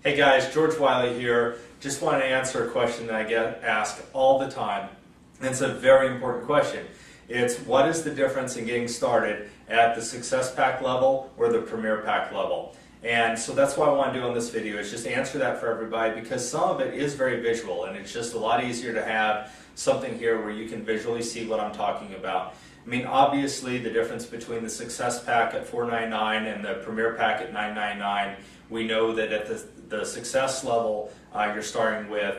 Hey guys, George Wiley here. Just want to answer a question that I get asked all the time. And it's a very important question. It's what is the difference in getting started at the Success Pack level or the Premier Pack level? And so that's what I want to do on this video, is just answer that for everybody, because some of it is very visual and it's just a lot easier to have something here where you can visually see what I'm talking about. I mean, obviously the difference between the Success Pack at $499 and the Premier Pack at $999, we know that at the Success level, you're starting with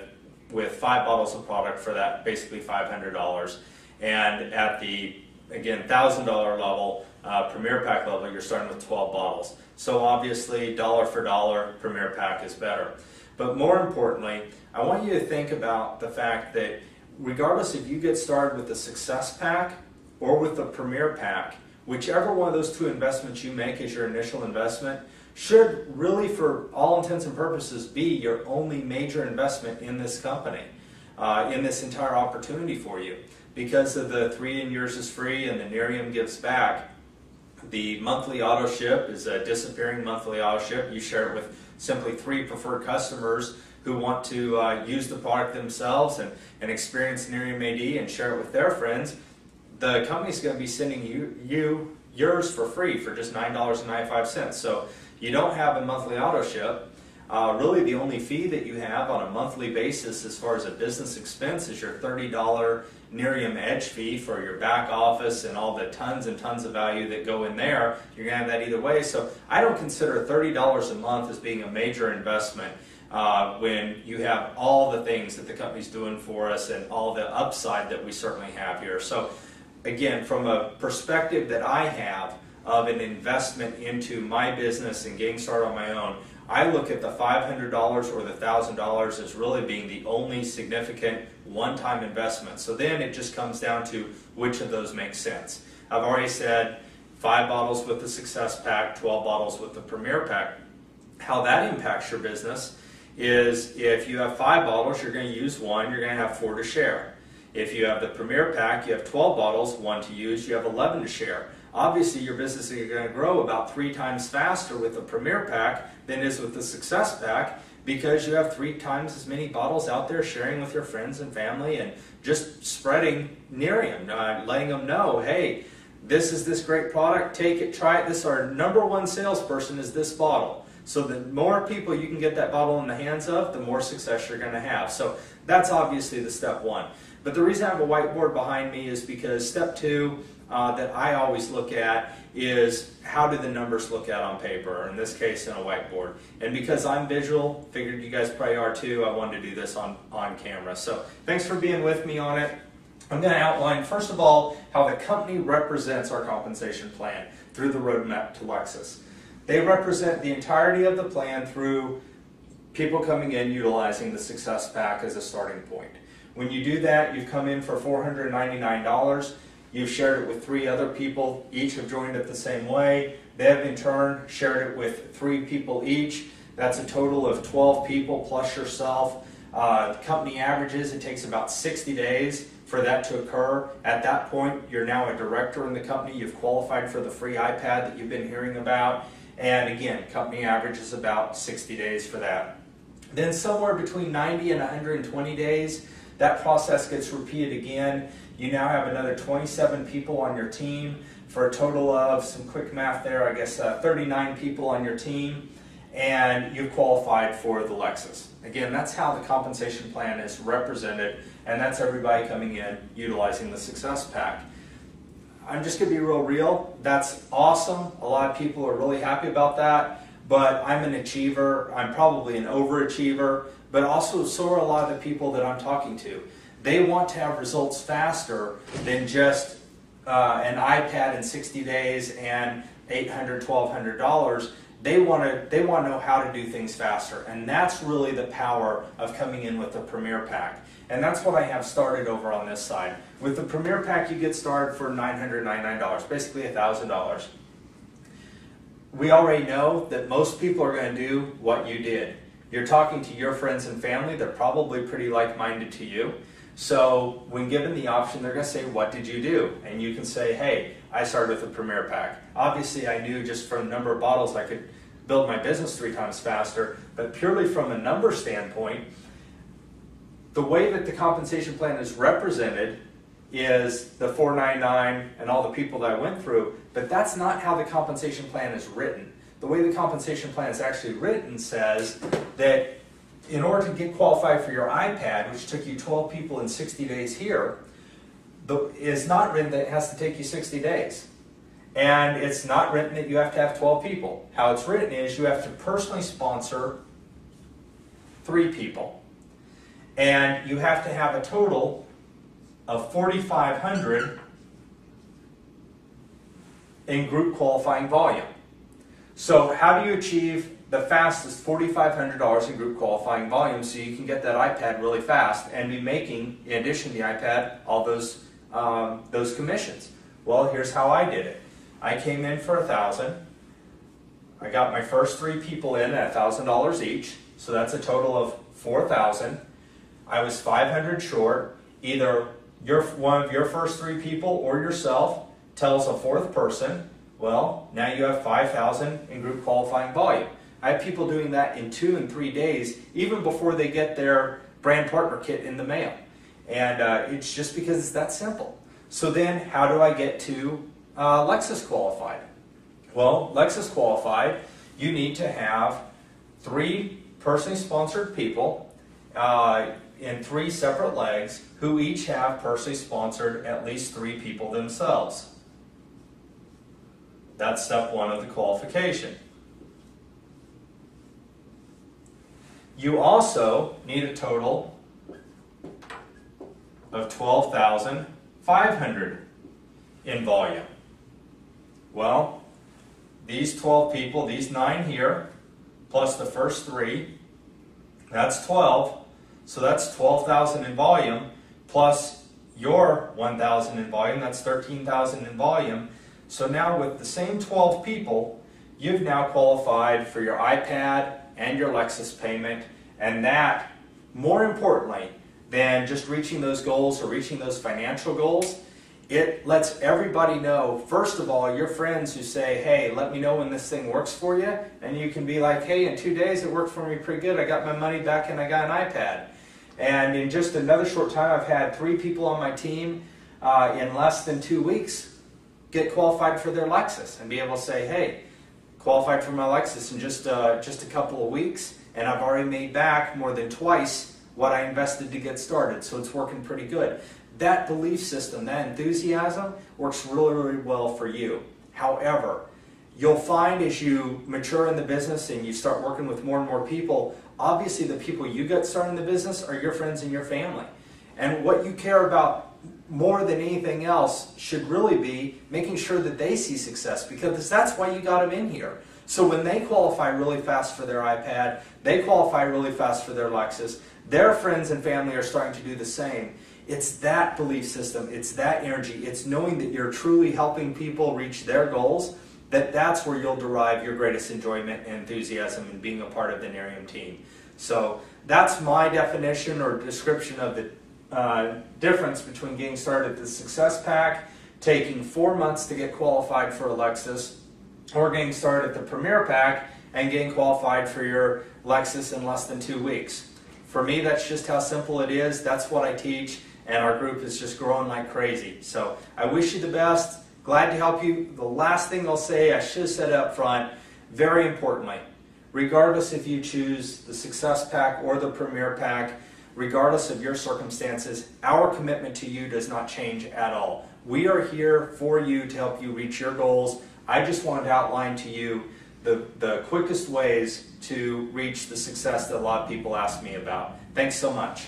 5 bottles of product for that, basically $500. And at the, again, $1,000 level, Premier Pack level, you're starting with 12 bottles. So obviously, dollar for dollar, Premier Pack is better. But more importantly, I want you to think about the fact that regardless if you get started with the Success Pack or with the Premier Pack, whichever one of those two investments you make as your initial investment should really, for all intents and purposes, be your only major investment in this company, in this entire opportunity for you. Because of the 3 years is free and the Nerium gives back, the monthly auto ship is a disappearing monthly auto ship. You share it with simply 3 preferred customers who want to use the product themselves and experience Nerium AD and share it with their friends. The company's going to be sending you yours for free for just $9.95. So you don't have a monthly auto ship. Really the only fee that you have on a monthly basis as far as a business expense is your $30 Nerium Edge fee for your back office and all the tons and tons of value that go in there. You're going to have that either way. So I don't consider $30 a month as being a major investment when you have all the things that the company's doing for us and all the upside that we certainly have here. So again, from a perspective that I have of an investment into my business and getting started on my own, I look at the $500 or the $1,000 as really being the only significant one-time investment. So then it just comes down to which of those makes sense. I've already said 5 bottles with the Success Pack, 12 bottles with the Premier Pack. How that impacts your business is if you have 5 bottles, you're going to use 1, you're going to have 4 to share. If you have the Premier Pack, you have 12 bottles, 1 to use, you have 11 to share. Obviously, your business is going to grow about 3 times faster with the Premier Pack than it is with the Success Pack, because you have 3 times as many bottles out there sharing with your friends and family and just spreading Nerium, letting them know, hey, this is this great product, take it, try it. This is our #1 salesperson is this bottle. So the more people you can get that bottle in the hands of, the more success you're going to have. So that's obviously the step 1. But the reason I have a whiteboard behind me is because step 2 that I always look at is how do the numbers look out on paper, or in this case in a whiteboard. And because I'm visual, figured you guys probably are too, I wanted to do this on camera. So thanks for being with me on it. I'm going to outline, first of all, how the company represents our compensation plan through the roadmap to Lexus. They represent the entirety of the plan through people coming in utilizing the Success Pack as a starting point. When you do that, you've come in for $499. You've shared it with 3 other people. Each have joined it the same way. They have in turn shared it with 3 people each. That's a total of 12 people plus yourself. The company averages it takes about 60 days for that to occur. At that point, you're now a director in the company. You've qualified for the free iPad that you've been hearing about. And again, company average is about 60 days for that. Then somewhere between 90 and 120 days, that process gets repeated again. You now have another 27 people on your team for a total of, some quick math there, I guess 39 people on your team, and you've qualified for the Lexus. Again, that's how the compensation plan is represented, and that's everybody coming in utilizing the Success Pack. I'm just going to be real. That's awesome. A lot of people are really happy about that, but I'm an achiever. I'm probably an overachiever, but also so are a lot of the people that I'm talking to. They want to have results faster than just an iPad in 60 days and $800, $1,200. They want to know how to do things faster, and that's really the power of coming in with the Premier Pack. And that's what I have started over on this side. With the Premier Pack, you get started for $999, basically $1,000. We already know that most people are going to do what you did. You're talking to your friends and family. They're probably pretty like-minded to you. So when given the option, they're going to say, what did you do? And you can say, hey, I started with a Premier Pack. Obviously, I knew just from the number of bottles I could build my business 3 times faster, but purely from a number standpoint, the way that the compensation plan is represented is the 499 and all the people that I went through, but that's not how the compensation plan is written. The way the compensation plan is actually written says that in order to get qualified for your iPad, which took you 12 people in 60 days here, is not written that it has to take you 60 days. And it's not written that you have to have 12 people. How it's written is you have to personally sponsor 3 people. And you have to have a total of 4,500 in group qualifying volume. So how do you achieve the fastest $4,500 in group qualifying volume so you can get that iPad really fast and be making, in addition to the iPad, all those commissions? Well, here's how I did it. I came in for $1,000. I got my first 3 people in at $1,000 each, so that's a total of $4,000. I was $500 short. Either one of your first 3 people or yourself tells a 4th person. Well, now you have $5,000 in group qualifying volume. I have people doing that in 2 and 3 days, even before they get their brand partner kit in the mail. And it's just because it's that simple. So then, how do I get to Lexus qualified? Well, Lexus qualified, you need to have 3 personally sponsored people in 3 separate legs who each have personally sponsored at least 3 people themselves. That's step 1 of the qualification. You also need a total of 12,500 in volume. Well, these 12 people, these 9 here, plus the first 3, that's 12. So that's 12,000 in volume, plus your 1,000 in volume, that's 13,000 in volume. So now with the same 12 people, you've now qualified for your iPad and your Lexus payment, and that, more importantly than just reaching those goals or reaching those financial goals, it lets everybody know, first of all, your friends who say, hey, let me know when this thing works for you, and you can be like, hey, in 2 days it worked for me pretty good, I got my money back and I got an iPad. And in just another short time, I've had 3 people on my team in less than 2 weeks get qualified for their Lexus and be able to say, hey, qualified for my Lexus in just a couple of weeks, and I've already made back more than twice what I invested to get started, so it's working pretty good. That belief system, that enthusiasm, works really, really well for you. However, you'll find as you mature in the business and you start working with more and more people, obviously the people you get started in the business are your friends and your family. And what you care about more than anything else should really be making sure that they see success, because that's why you got them in here. So when they qualify really fast for their iPad, they qualify really fast for their Lexus, their friends and family are starting to do the same. It's that belief system, it's that energy, it's knowing that you're truly helping people reach their goals, that's where you'll derive your greatest enjoyment and enthusiasm in being a part of the Nerium team. So that's my definition or description of the difference between getting started at the Success Pack, taking 4 months to get qualified for a Lexus, or getting started at the Premier Pack and getting qualified for your Lexus in less than 2 weeks. For me, that's just how simple it is. That's what I teach, and our group is just growing like crazy. So I wish you the best. Glad to help you. The last thing I'll say, I should have said up front, very importantly, regardless if you choose the Success Pack or the Premier Pack, regardless of your circumstances, our commitment to you does not change at all. We are here for you to help you reach your goals. I just wanted to outline to you the quickest ways to reach the success that a lot of people ask me about. Thanks so much.